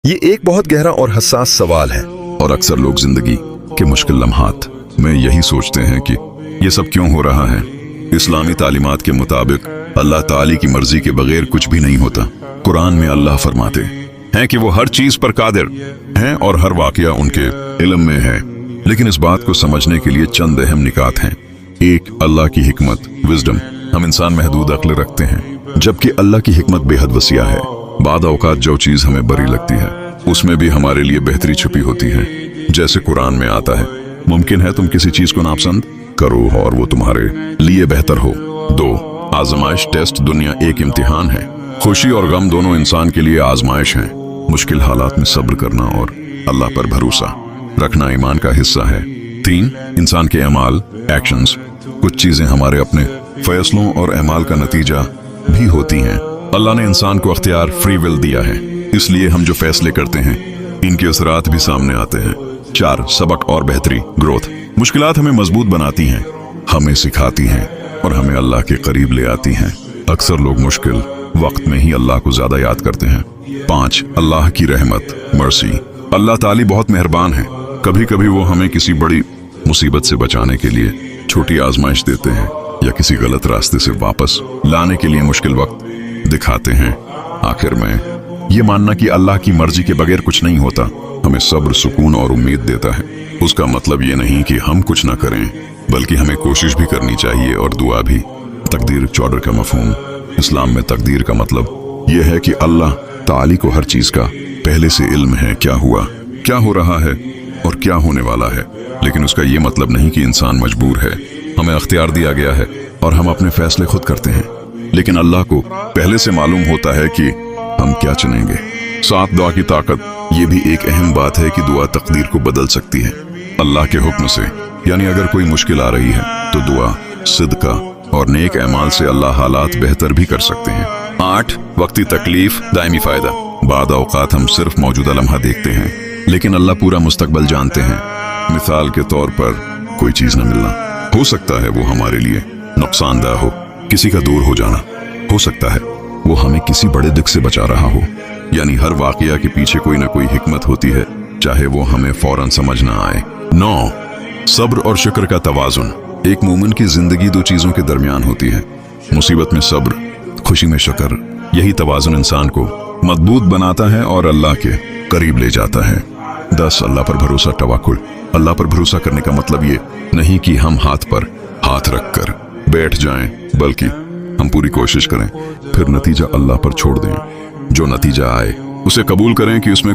ये एक बहुत गहरा और हसास सवाल है। और अक्सर लोग जिंदगी के मुश्किल लम्हात में यही सोचते हैं कि ये सब क्यों हो रहा है। इस्लामी तालीमात के मुताबिक अल्लाह ताली की मर्जी के बगैर कुछ भी नहीं होता। कुरान में अल्लाह फरमाते हैं कि वो हर चीज पर कादिर हैं और हर वाकया उनके इल्म में है। लेकिन इस बात को समझने के लिए चंद अहम निकात हैं। एक, अल्लाह की हिकमत, विजडम। हम इंसान महदूद अक्ल रखते हैं, जबकि अल्लाह की हिकमत बेहद वसीआ है। बाद औकात जो चीज हमें बुरी लगती है उसमें भी हमारे लिए बेहतरी छुपी होती है। जैसे कुरान में आता है, मुमकिन है तुम किसी चीज को नापसंद करो और वो तुम्हारे लिए बेहतर हो। 2, आजमाइश, टेस्ट। दुनिया एक इम्तिहान है। खुशी और गम दोनों इंसान के लिए आजमाइश हैं। मुश्किल हालात में सब्र करना और अल्लाह पर भरोसा रखना ईमान का हिस्सा है। 3, इंसान के अमाल, एक्शंस। कुछ चीजें हमारे अपने फैसलों और अमाल का नतीजा भी होती हैं। अल्लाह ने इंसान को अख्तियार, फ्री विल दिया है, इसलिए हम जो फैसले करते हैं इनके असरात भी सामने आते हैं। 4, सबक और बेहतरी, ग्रोथ। मुश्किलात हमें मजबूत बनाती हैं, हमें सिखाती हैं और हमें अल्लाह के करीब ले आती हैं। अक्सर लोग मुश्किल वक्त में ही अल्लाह को ज्यादा याद करते हैं। 5, अल्लाह की रहमत, मर्सी। अल्लाह ताली बहुत मेहरबान है। कभी कभी वो हमें किसी बड़ी मुसीबत से बचाने के लिए छोटी आजमाइश देते हैं या किसी गलत रास्ते से वापस लाने के लिए मुश्किल वक्त दिखाते हैं। आखिर में ये मानना कि अल्लाह की मर्जी के बगैर कुछ नहीं होता हमें सब्र, सुकून और उम्मीद देता है। उसका मतलब ये नहीं कि हम कुछ ना करें, बल्कि हमें कोशिश भी करनी चाहिए और दुआ भी। तकदीर चौडर का मफहूम। इस्लाम में तकदीर का मतलब यह है कि अल्लाह ताली को हर चीज का पहले से इल्म है, क्या हुआ, क्या हो रहा है और क्या होने वाला है। लेकिन उसका ये मतलब नहीं कि इंसान मजबूर है। हमें अख्तियार दिया गया है और हम अपने फैसले खुद करते हैं, लेकिन अल्लाह को पहले से मालूम होता है कि हम क्या चुनेंगे। 7, दुआ की ताकत। ये भी एक अहम बात है कि दुआ तकदीर को बदल सकती है अल्लाह के हुक्म से। यानी अगर कोई मुश्किल आ रही है तो दुआ, सिदका और नेक अमाल से अल्लाह हालात बेहतर भी कर सकते हैं। 8, वक्ती तकलीफ, दायमी फायदा। बाद औकात हम सिर्फ मौजूदा लम्हा देखते हैं, लेकिन अल्लाह पूरा मुस्तकबल जानते हैं। मिसाल के तौर पर कोई चीज न मिलना, हो सकता है वो हमारे लिए नुकसानदाह हो। किसी का दूर हो जाना, हो सकता है वो हमें किसी बड़े दुख से बचा रहा हो। यानी हर वाकया के पीछे कोई ना कोई हिकमत होती है, चाहे वो हमें फौरन समझ ना आए। 9, सब्र और शुक्र का तवाजुन। एक मोमिन की जिंदगी दो चीजों के दरमियान होती है, मुसीबत में सब्र, खुशी में शुक्र। यही तवाजुन इंसान को मजबूत बनाता है और अल्लाह के करीब ले जाता है। 10, अल्लाह पर भरोसा, तवक्कुल। अल्लाह पर भरोसा करने का मतलब ये नहीं कि हम हाथ पर हाथ रखकर बैठ जाएं, बल्कि हम पूरी कोशिश करें, फिर नतीजा अल्लाह पर छोड़ दें। जो नतीजा आए उसे कबूल करें कि उसमें